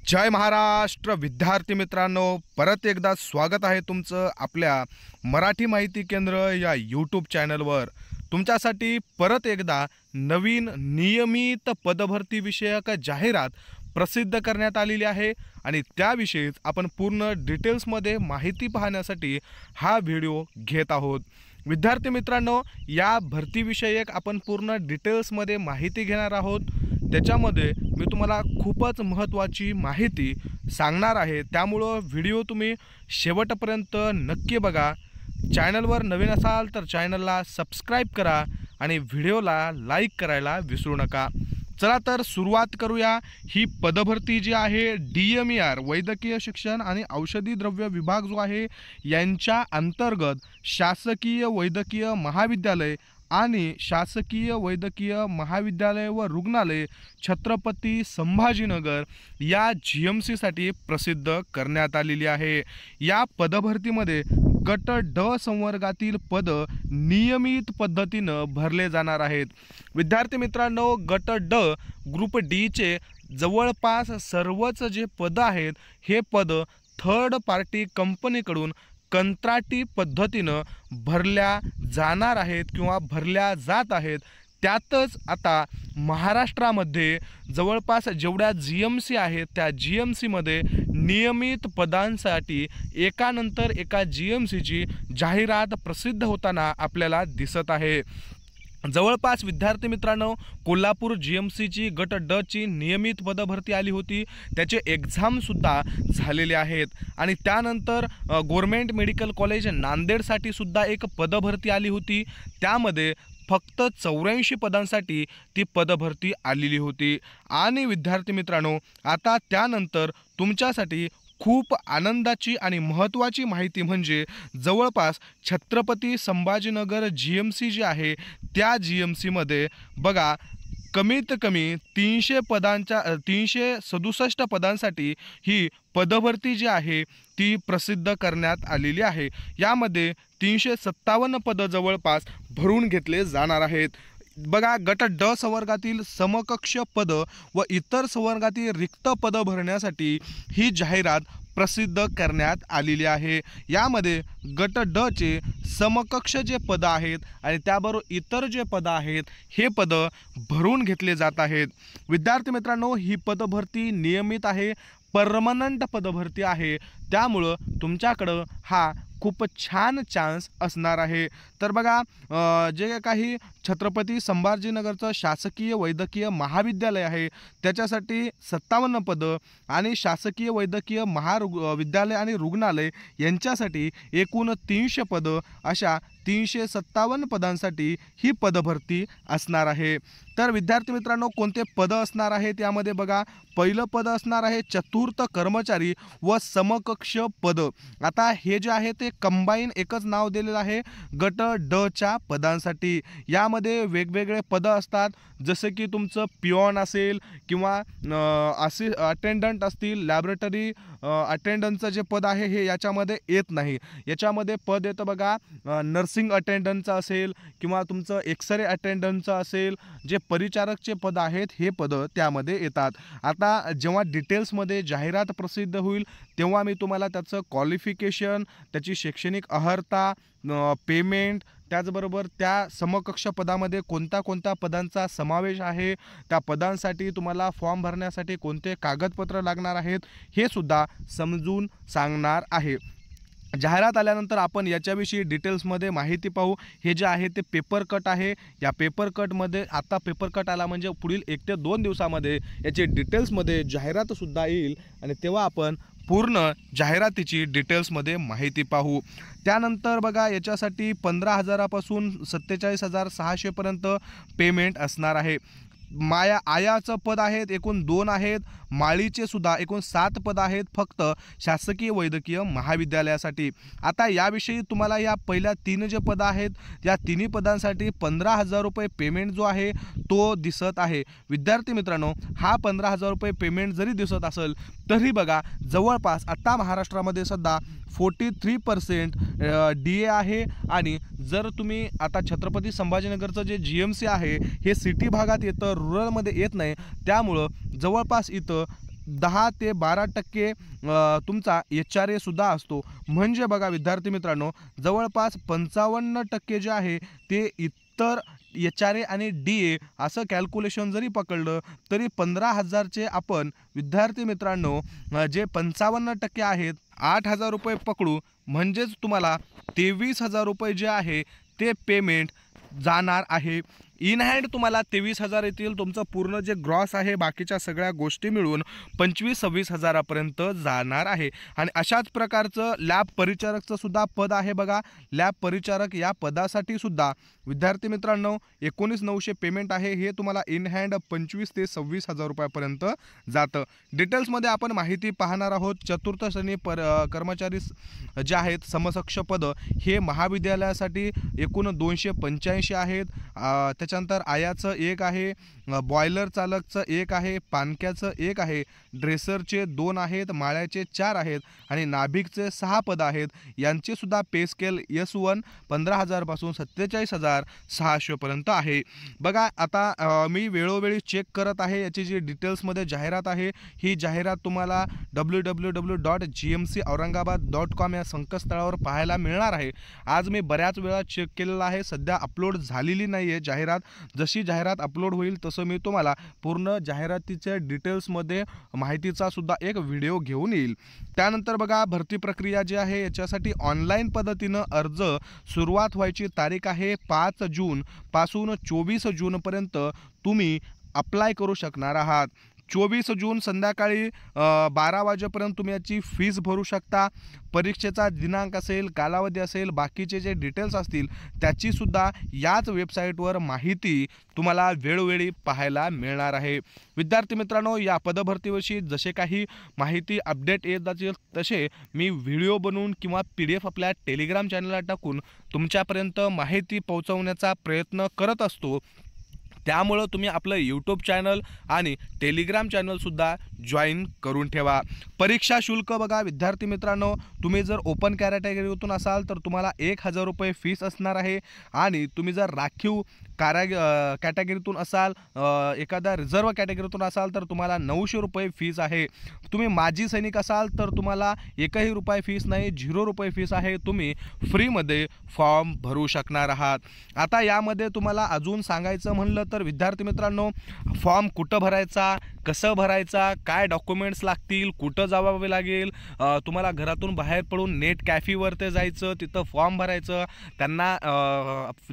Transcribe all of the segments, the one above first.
जय महाराष्ट्र विद्यार्थी मित्रांनो, परत एकदा स्वागत आहे तुमचं आपल्या मराठी माहिती केंद्र या यूट्यूब चॅनलवर। तुमच्यासाठी परत एकदा नवीन नियमित पदभरती विषयक जाहिरात प्रसिद्ध करण्यात आलेली आहे आणि त्याविषयीच आपण पूर्ण डिटेल्समध्ये माहिती पाहण्यासाठी हा व्हिडिओ घेत आहोत। विद्यार्थी मित्रांनो, या भरतीविषयक आपण पूर्ण डिटेल्समध्ये माहिती घेणार आहोत। त्याच्यामध्ये मी तुम्हाला खूपच महत्त्वाची माहिती सांगणार आहे, त्यामुळे व्हिडिओ तुम्ही शेवटपर्यंत नक्की बघा। चॅनलवर नवीन असाल तर चॅनलला सबस्क्राइब करा आणि व्हिडिओला लाईक करायला विसरू नका। चला तर सुरुवात करूया। ही पदभरती जी आहे DMER वैद्यकीय शिक्षण आणि औषधी द्रव्य विभाग जो आहे यांच्या अंतर्गत शासकीय वैद्यकीय महाविद्यालय आणि शासकीय वैद्यकीय महाविद्यालय व रुग्णालय छत्रपती संभाजीनगर या GMC साठी प्रसिद्ध करण्यात आलेली आहे। या पदभरतीमध्ये गट ड संवर्गातील पद नियमित पद्धतीने भरले जाणार आहेत। विद्यार्थी मित्रांनो, गट ड ग्रुप डी चे जवळपास सर्वच जे पद आहेत हे पद थर्ड पार्टी कंपनीकडून कंत्राटी पद्धतीने भरल्या जाणार आहेत किंवा भरल्या जात आहेत। त्यातच आता महाराष्ट्रामध्ये जवळपास जेवढ्या GMC आहेत त्या GMC मध्ये नियमित पदांसाठी एकानंतर एका GMC ची जाहिरात प्रसिद्ध होताना आपल्याला दिसत आहे। जवळपास विद्यार्थी मित्रांनो, कोल्हापूर GMC ची गट ड ची नियमित पदभरती आली होती, त्याचे एग्झाम सुद्धा झालेले आहेत आणि त्यानंतर गव्हर्नमेंट मेडिकल कॉलेज नांदेडसाठी सुद्धा एक पदभरती आली होती। त्यामध्ये फक्त 84 पदांसाठी ती पदभरती आलेली होती। आणि विद्यार्थी मित्रांनो, आता त्यानंतर तुमच्यासाठी खूप आनंदाची आणि महत्त्वाची माहिती म्हणजे जवळपास छत्रपती संभाजीनगर GMC जी आहे त्या GMC मध्ये बघा कमीत कमी 367 पदांसाठी ही पदभरती जी आहे ती प्रसिद्ध करण्यात आलेली आहे। यामध्ये 357 पद जवळपास भरून घेतले जाणार आहेत। बघा, गट ड संवर्गातील समकक्ष पद व इतर संवर्गातील रिक्त पद भरण्यासाठी ही जाहिरात प्रसिद्ध करण्यात आलेली आहे। यामध्ये गट ड चे समकक्ष जे पद आहेत आणि त्याबरोबर इतर जे पद आहेत हे पद भरून घेतले जात आहेत। विद्यार्थी मित्रांनो, ही पदभरती नियमित आहे, परमनंट पदभरती आहे, त्यामुळे तुमच्याकडे हा खूप छान चान्स असणार आहे। तर बघा, जे काही छत्रपती संभाजीनगरचं शासकीय वैद्यकीय महाविद्यालय आहे त्याच्यासाठी 57 पद आणि शासकीय वैद्यकीय महाविद्यालय आणि रुग्णालय यांच्यासाठी एकूण 300 पद, अशा 357 पदांसाठी ही पदभरती असणार आहे। तर विद्यार्थी मित्रांनो, कोणते पद असणार आहेत यामध्ये बघा, पहिलं पद असणार आहे चतुर्थ कर्मचारी व समकक्ष पद। आता हे जे आहे ते कंबाईन एकच नाव दिलेलं आहे गट ड च्या पदांसाठी। यामध्ये वेगवेगळे पद असतात, जसे की तुमचं पिओन असेल किंवा अटेंडंट असतील, लॅबोरेटरी अटेंडंटचं जे पद आहे हे याच्यामध्ये येत नाही। याच्यामध्ये पद येतं बघा, नर्सिंग अटेंडंटचं असेल किंवा तुमचं एक्सरे अटेंडंटचं असेल, जे परिचारकचे पद आहेत हे पद त्यामध्ये येतात। आता जेव्हा डिटेल्समध्ये जाहिरात प्रसिद्ध होईल तेव्हा मी तुम्हाला त्याचं क्वालिफिकेशन, त्याची शैक्षणिक अर्हता, पेमेंट, त्याचबरोबर त्या समकक्ष पदामध्ये कोणत्या पदांचा समावेश आहे, त्या पदांसाठी तुम्हाला फॉर्म भरण्यासाठी कोणते कागदपत्र लागणार आहेत हे सुद्धा समजून सांगणार आहे। जाहिरात आल्यानंतर आपण याच्याविषयी डिटेल्समध्ये माहिती पाहू। हे जे आहे ते पेपर कट आहे। या पेपर कटमध्ये आता पेपर कट आला म्हणजे पुढील 1 ते 2 दिवसामध्ये याची डिटेल्समध्ये जाहिरातसुद्धा येईल आणि तेव्हा आपण पूर्ण जाहिरातीची डिटेल्समध्ये माहिती पाहू। त्यानंतर बघा, याच्यासाठी 15,000 पासून 47,600 पर्यंत पेमेंट असणार आहे। आयाचं पद आहेत एकूण 2 आहेत, माळीचे सुद्धा एकूण 7 पद आहेत फक्त शासकीय वैद्यकीय महाविद्यालयासाठी। आता याविषयी तुम्हाला या पहिल्या 3 जे पद आहेत या तिन्ही पदांसाठी 15,000 रुपये पेमेंट जो आहे तो दिसत आहे। विद्यार्थी मित्रांनो, हा 15,000 रुपये पेमेंट जरी दिसत असेल तरी बघा, जवळपास आता महाराष्ट्रामध्ये सध्या 43% DA आहे आणि जर तुम्ही आता छत्रपती संभाजीनगरचं जे GMC आहे हे सिटी भागात येतं, रूरलमध्ये येत नाही, त्यामुळं जवळपास इथं 10 ते 12% तुमचा HRA सुद्धा असतो. म्हणजे बघा विद्यार्थी मित्रांनो, जवळपास 55% जे आहे ते इतर HRA आणि DA असं कॅल्क्युलेशन जरी पकडलं तरी 15,000चे आपण विद्यार्थी मित्रांनो जे 55% आहेत 8,000 रुपये पकडू, म्हणजेच तुम्हाला 23,000 रुपये जे आहे ते पेमेंट जाणार आहे. इन हँड तुम्हाला 23,000 येतील. तुमचं पूर्ण जे ग्रॉस आहे बाकीच्या सगळ्या गोष्टी मिळून 25-26 हजारापर्यंत जाणार आहे. आणि अशाच प्रकारचं लॅब परिचारकचं सुद्धा पद आहे बघा. लॅब परिचारक या पदासाठी सुद्धा विद्यार्थी मित्रांनो 19,900 पेमेंट आहे. हे तुम्हाला इन हँड 25 ते 26,000 रुपयापर्यंत जातं. डिटेल्समध्ये आपण माहिती पाहणार आहोत. चतुर्थ श्रेणी कर्मचारी जे आहेत समकक्ष पदं हे महाविद्यालयासाठी एकूण 285 आहेत. त्याच्यानंतर आयाचं 1 आहे, बॉयलर चालकचं 1 आहे, पाणक्याचं 1 आहे, ड्रेसरचे 2 आहेत, माळ्याचे 4 आहेत आणि नाभिकचे 6 पदं आहेत. यांचे सुद्धा पे स्केल S1 15,000 पासून 47,600 पर्यंत आहे. बघा आता मी वेळोवेळी चेक करत आहे. याची जी डिटेल्समध्ये जाहिरात आहे ही जाहिरात तुम्हाला www.gmcaurangabad.com या संकेतस्थळावर पाहायला मिळणार आहे. आज मी बऱ्याच वेळा चेक केलेला आहे. सध्या अपलोड झालेली नाही आहे जाहिरात. जशी जाहिरात अपलोड होईल तसं मी तुम्हाला पूर्ण जाहिरातीच्या डिटेल्समध्ये माहितीचा सुद्धा एक व्हिडिओ घेऊन येईल. त्यानंतर बघा भरती प्रक्रिया जी आहे याच्यासाठी ऑनलाईन पद्धतीनं अर्ज सुरुवात व्हायची तारीख आहे 5 जून पासून 24 जूनपर्यंत तुम्ही अप्लाय करू शकणार आहात. 24 जून संध्याकाळी 12 वाजेपर्यंत तुम्ही याची फीस भरू शकता. परीक्षेचा दिनांक असेल, कालावधी असेल, बाकीचे जे डिटेल्स असतील त्याचीसुद्धा याच वेबसाईटवर माहिती तुम्हाला वेळोवेळी पाहायला मिळणार आहे. विद्यार्थी मित्रांनो, या पदभरतीविषयी जसे काही माहिती अपडेट येत जातील तसे मी व्हिडिओ बनवून किंवा PDF आपल्या टेलिग्राम चॅनलला टाकून तुमच्यापर्यंत माहिती पोहोचवण्याचा प्रयत्न करत असतो. त्यामुळं तुम्ही आपलं यूट्यूब चॅनल आणि टेलिग्राम चॅनलसुद्धा जॉईन करून ठेवा. परीक्षा शुल्क बघा विद्यार्थी मित्रांनो, तुम्ही जर ओपन कॅटेगरीतून असाल तर तुम्हाला 1,000 रुपये फीस असणार आहे. आणि तुम्ही जर राखीव कॅटेगरीतून असाल, एखाद्या रिझर्व कॅटेगरीतून असाल तर तुम्हाला 900 रुपये फीस आहे. तुम्ही माजी सैनिक असाल तर तुम्हाला 1ही रुपये फीस नाही, 0 रुपये फीस आहे. तुम्ही फ्रीमध्ये फॉर्म भरू शकणार आहात. आता यामध्ये तुम्हाला अजून सांगायचं म्हणलं तर विद्यार्थी मित्रांनो, फॉर्म कुठं भरायचा, कसं भरायचा, काय डॉक्युमेंट्स लागतील, कुठं जावावे लागेल, तुम्हाला घरातून बाहेर पडून नेट कॅफेवर ते जायचं, तिथं फॉर्म भरायचं. त्यांना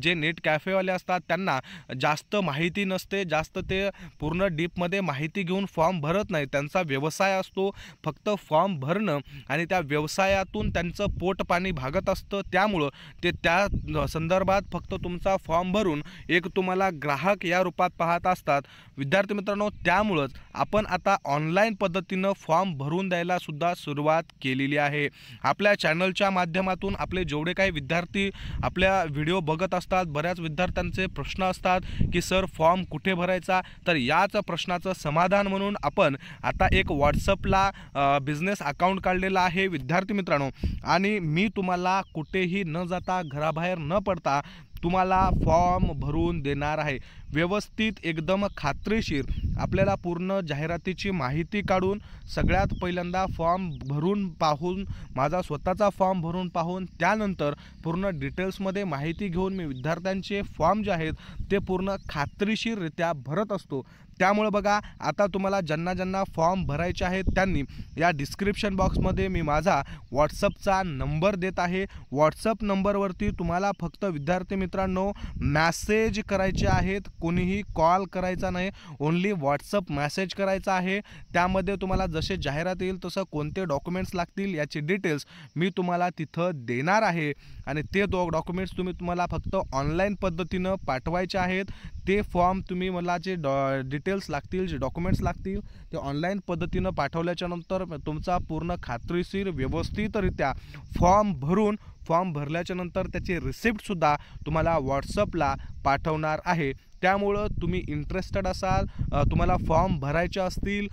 जे नेट कॅफेवाले असतात त्यांना जास्त माहिती नसते, जास्त ते पूर्ण डीपमध्ये माहिती घेऊन फॉर्म भरत नाही. त्यांचा व्यवसाय असतो फक्त फॉर्म भरणं आणि त्या व्यवसायातून त्यांचं पोट पाणी भागत असतं. त्यामुळं ते त्या संदर्भात फक्त तुमचा फॉर्म भरून एक तुम्हाला ग्राहक या रूपात पाहत असतात. विद्यार्थी मित्रांनो, त्यामुळंच आपण आता ऑनलाईन पद्धतीनं फॉर्म भरून द्यायला सुद्धा सुरुवात केलेली आहे. आपल्या चॅनलच्या माध्यमातून आपले जेवढे काही विद्यार्थी आपल्या व्हिडिओ बघत असतात, बऱ्याच विद्यार्थ्यांचे प्रश्न असतात की सर फॉर्म कुठे भरायचा, तर याच प्रश्नाचं समाधान म्हणून आपण आता एक व्हॉट्सअपला बिझनेस अकाउंट काढलेला आहे विद्यार्थी मित्रांनो. आणि मी तुम्हाला कुठेही न जाता, घराबाहेर न पडता तुम्हाला फॉर्म भरून देणार आहे. व्यवस्थित एकदम खात्रीशीर आपल्याला पूर्ण जाहिरातीची माहिती काढून सगळ्यात पहिल्यांदा फॉर्म भरून पाहून, माझा स्वतःचा फॉर्म भरून पाहून त्यानंतर पूर्ण डिटेल्समध्ये माहिती घेऊन मी विद्यार्थ्यांचे फॉर्म जे आहेत ते पूर्ण खात्रीशीररित्या भरत असतो. त्यामुळे बघा आता तुम्हाला ज्यांना ज्यांना फॉर्म भरायचे आहेत त्यांनी या डिस्क्रिप्शन बॉक्समध्ये मी माझा व्हॉट्सअपचा नंबर देत आहे. व्हॉट्सअप नंबरवरती तुम्हाला फक्त विद्यार्थी मित्रांनो मॅसेज करायचे आहेत, कोणीही कॉल करायचा नाही, ओन्ली व्हॉट्सअप मॅसेज करायचा आहे. त्यामध्ये तुम्हाला जसे जाहिरात येईल तसं कोणते डॉक्युमेंट्स लागतील याची डिटेल्स मी तुम्हाला तिथं देणार आहे. आणि ते डॉक्युमेंट्स तुम्हाला फक्त ऑनलाईन पद्धतीनं पाठवायचे आहेत. ते फॉर्म तुम्ही मला जे डिटेल्स लागतील, जे डॉक्युमेंट्स लागतील ते ऑनलाईन पद्धतीनं पाठवल्याच्या नंतर तुमचा पूर्ण खात्रीशीर व्यवस्थितरित्या फॉर्म भरल्याच्या नंतर त्याची रिसिप्टसुद्धा तुम्हाला व्हॉट्सअपला पाठवणार आहे. त्यामुळं तुम्ही इंटरेस्टेड असाल, तुम्हाला फॉर्म भरायचे असतील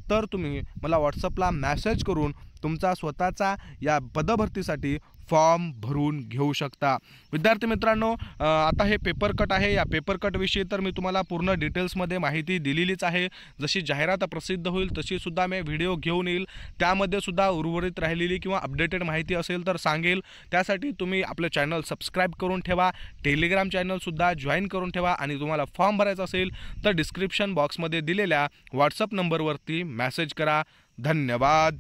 तर तुम्ही मला व्हॉट्सअपला मॅसेज करून तुमचा स्वतःचा या पदभरतीसाठी फॉर्म भरून घेऊ शकता। विद्यार्थी मित्रांनो, आता हे पेपर कट आहे, या पेपर कटविषयी तर मी तुम्हाला पूर्ण डिटेल्समध्ये माहिती दिलेलीच आहे। जशी जाहिरात प्रसिद्ध होईल तशी सुद्धा मी व्हिडिओ घेऊन येईल, त्यामध्ये सुद्धा उर्वरित राहिलेली किंवा अपडेटेड माहिती असेल तर सांगेल। त्यासाठी तुम्ही आपलं चॅनल सबस्क्राईब करून ठेवा, टेलिग्राम चॅनलसुद्धा जॉईन करून ठेवा आणि तुम्हाला फॉर्म भरायचा असेल तर डिस्क्रिप्शन बॉक्समध्ये दिलेल्या व्हॉट्सअप नंबरवरती मेसेज करा। धन्यवाद।